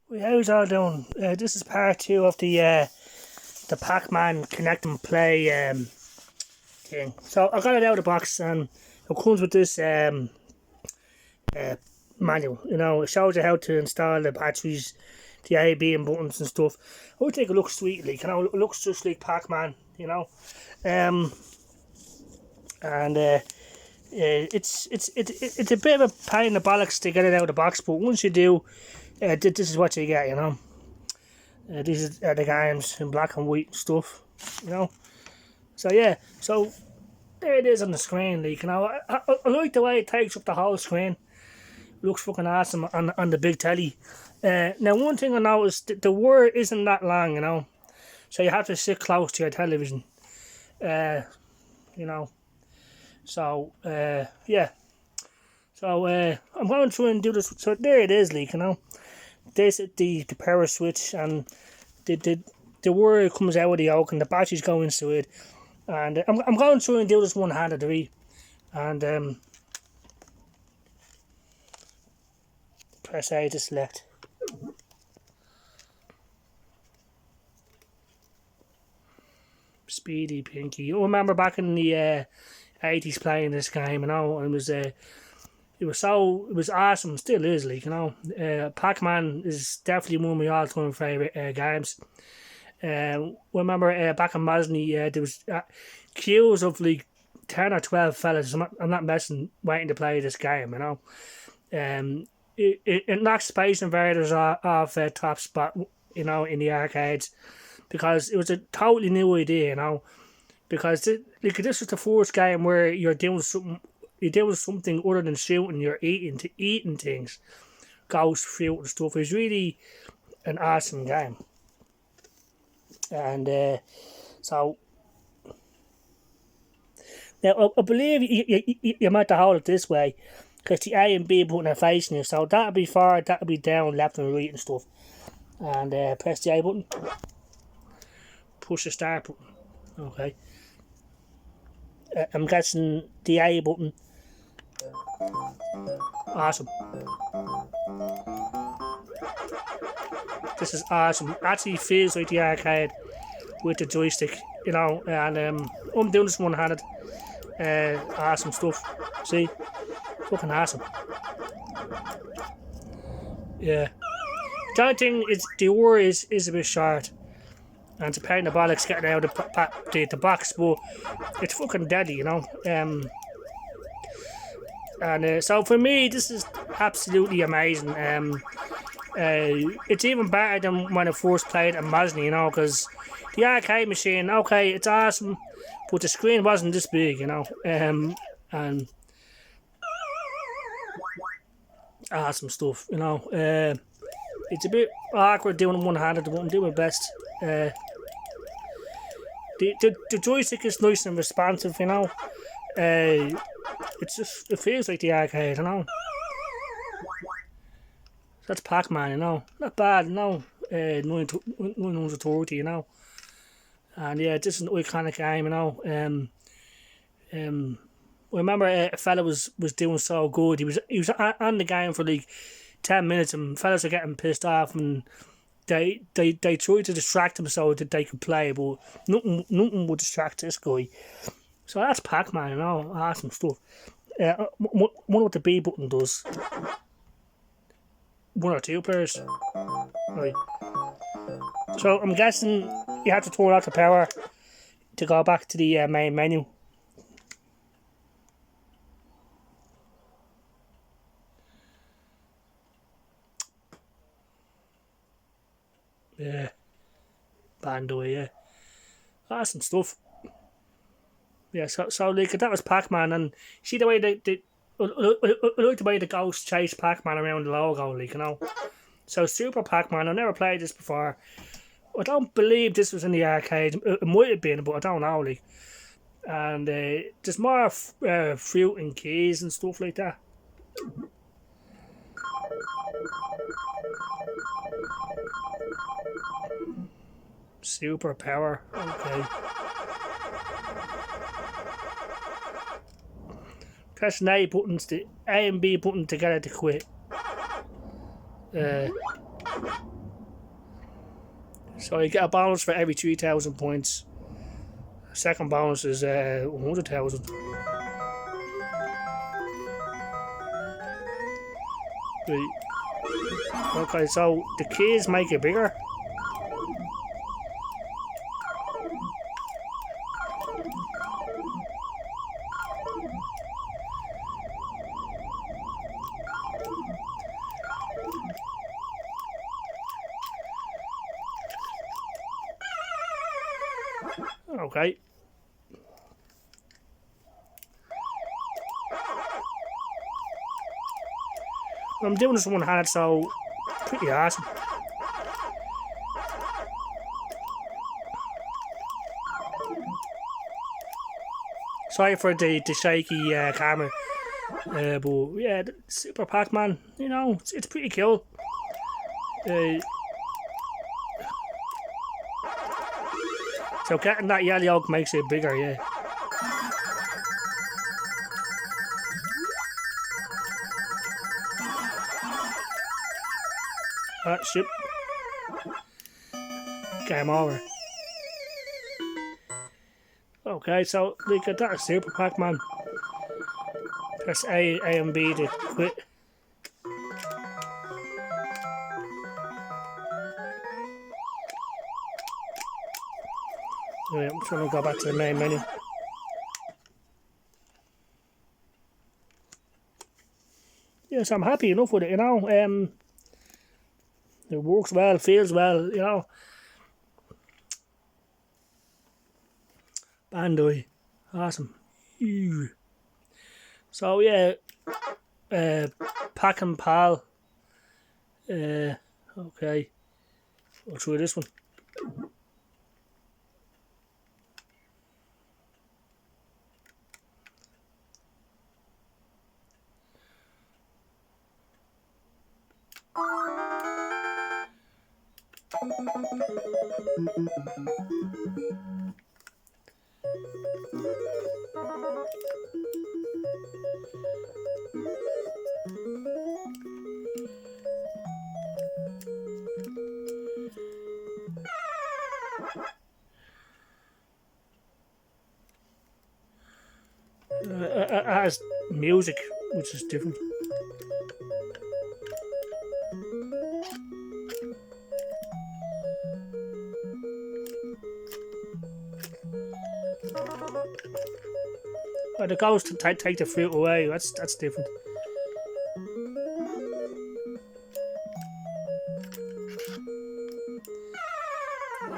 Well, how's all doing? This is part two of the Pacman connect and play thing. So I got it out of the box and it comes with this uh, manual. You know, it shows you how to install the batteries, the A, B, and buttons and stuff. I would think it looks sweet, like, you know, it looks just like Pacman, you know. Um, and it's a bit of a pain in the bollocks to get it out of the box, but once you do, this is what you get, you know. These are the games in black and white stuff, you know. So yeah, so there it is on the screen, like, you know. I like the way it takes up the whole screen. Looks fucking awesome on the big telly. Now one thing I noticed, the word isn't that long, you know. So you have to sit close to your television, you know. So yeah. So I'm going to try and do this. So there it is, like, you know. This is the power switch, and the wire comes out of the yoke and the batteries go into it. And I'm going through and do this one handed, right? And press A to select. Speedy Pinky. You remember back in the 80s playing this game, you know, and it was awesome, still is, like, you know. Pac-Man is definitely one of my all-time favourite games. Remember back in Mosney, there was queues of like 10 or 12 fellas, I'm not messing, waiting to play this game, you know. It knocked Space Invaders off top spot, you know, in the arcades, because it was a totally new idea, you know. Because this was the first game where you're doing something other than shooting. You're eating things, ghost fruit and stuff. It was really an awesome game. And so now I believe you might have to hold it this way, because the A and B button are facing you. So that'll be forward, that'll be down, left and right and stuff. And press the A button, push the start button. Okay. I'm guessing the A button. Awesome. This is awesome. Actually feels like the arcade with the joystick, you know. And I'm doing this one-handed. Awesome stuff. See, fucking awesome. Yeah. The only thing is the wire is a bit short, and it's a pain in the bollocks getting out of the box, but it's fucking deadly, you know. And so for me, this is absolutely amazing. It's even better than when I first played at Mosney, you know, because the arcade machine, okay, it's awesome, but the screen wasn't this big, you know. And awesome stuff, you know. It's a bit awkward doing one-handed, but I'm doing my best. The joystick is nice and responsive, you know. It feels like the arcade, you know. That's Pac-Man, you know. Not bad, you know. 930, you know. And yeah, this is an iconic game, you know. I remember a fella was doing so good. He was on the game for like 10 minutes, and fellas are getting pissed off, and they tried to distract him so that they could play, but nothing would distract this guy. So that's Pac-Man, you know. Awesome stuff. One what the B button does. 1 or 2 players. Right. So I'm guessing you have to turn off the power to go back to the main menu. Yeah. Bando, yeah. Awesome stuff. Yeah, so like that was Pac-Man, and see the way I like the way the ghost chased Pac-Man around the logo, like, you know. So Super Pac-Man, I've never played this before. I don't believe this was in the arcade. It might have been, but I don't know, like. And there's more fruit and keys and stuff like that. Super power, okay. Press an A buttons, the A and B button together to quit. So you get a bonus for every 3,000 points. Second bonus is 100,000. Right. Okay, so the keys make it bigger. Okay. I'm doing this one-handed, so pretty awesome. Sorry for the shaky camera, but yeah, Super Pac-Man, you know, it's pretty cool. So getting that yellow yolk makes it bigger, yeah. Shit. Game over. Okay, so we got that Super Pac-Man. Press A and B to quit. Right, I'm trying to go back to the main menu. Yes, I'm happy enough with it, you know. It works well, feels well, you know. Bandai. Awesome. Ew. So yeah, Pac and Pal. Okay. I'll try this one. It has music, which is different. But it goes to take the fruit away. That's different.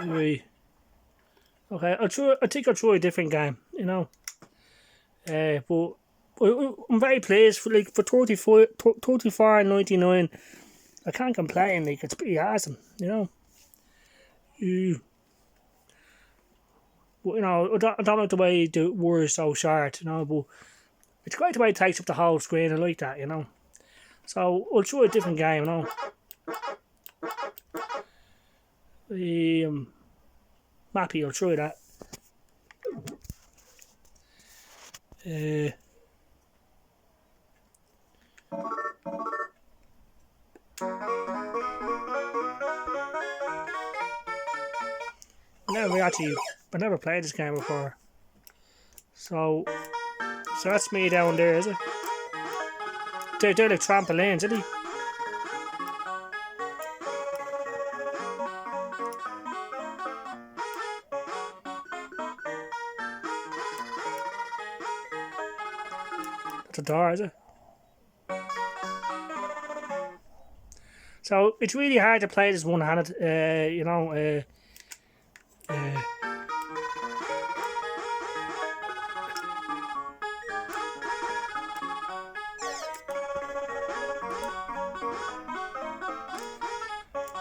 Right. Okay, I think I'll try a different game. You know. But I'm very pleased for 34.99. I can't complain. Like, it's pretty awesome. You know. But you know, I don't like the way the word is so short. You know, but it's great the way it takes up the whole screen. I like that. You know. So I'll try a different game. You know. Mappy, I'll try that. I never played this game before. So that's me down there, is it? They're like trampolines, isn't it? That's a door, is it? So it's really hard to play this one-handed, you know.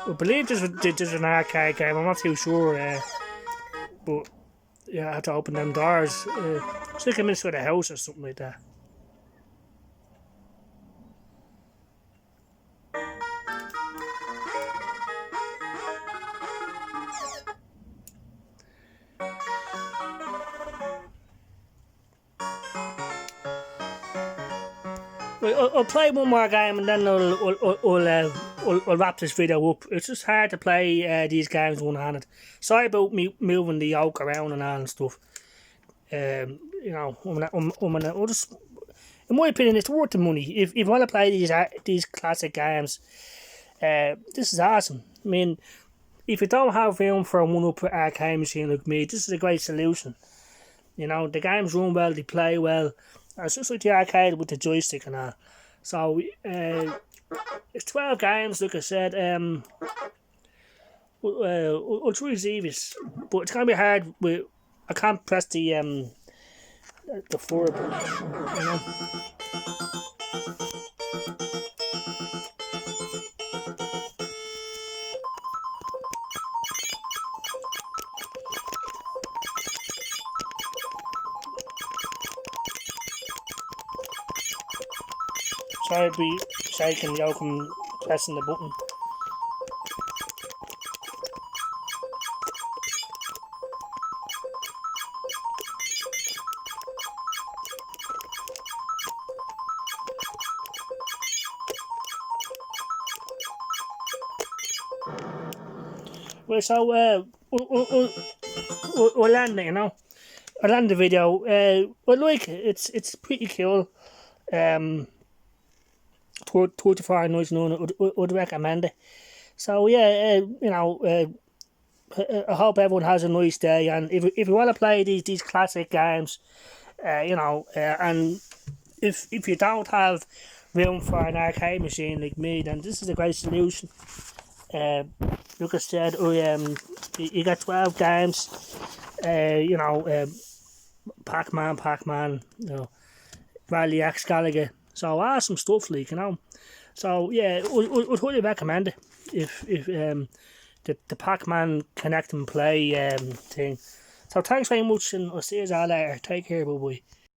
I believe this is an arcade game. I'm not too sure, but yeah, I had to open them doors. It's like I'm inside a house or something like that. Right, I'll play one more game and then I'll we'll wrap this video up. It's just hard to play these games one-handed. Sorry about me moving the yoke around and all and stuff. You know, just, in my opinion, it's worth the money. If you want to play these classic games, this is awesome. I mean, if you don't have room for a one-up arcade machine like me, this is a great solution. You know, the games run well, they play well. It's just like the arcade with the joystick and all. So, it's 12 games, like I said. I'll try Zevis, but it's gonna be hard. I can't press the forward button, you know. Sorry, I'd be shaking the yoke and pressing the button. Well, so we'll end it, you know. I'll end the video. I like it. It's pretty cool. 34 nights and would recommend it. So yeah, you know, I hope everyone has a nice day. And if you want to play these classic games, you know, and if you don't have room for an arcade machine like me, then this is a great solution. Like I said, you got 12 games. You know, Pacman, you know, Rally X Gallagher. So awesome stuff, like, you know. So yeah, I'd highly recommend it if the Pacman connect and play thing. So thanks very much, and I'll see you all later. Take care, bye bye.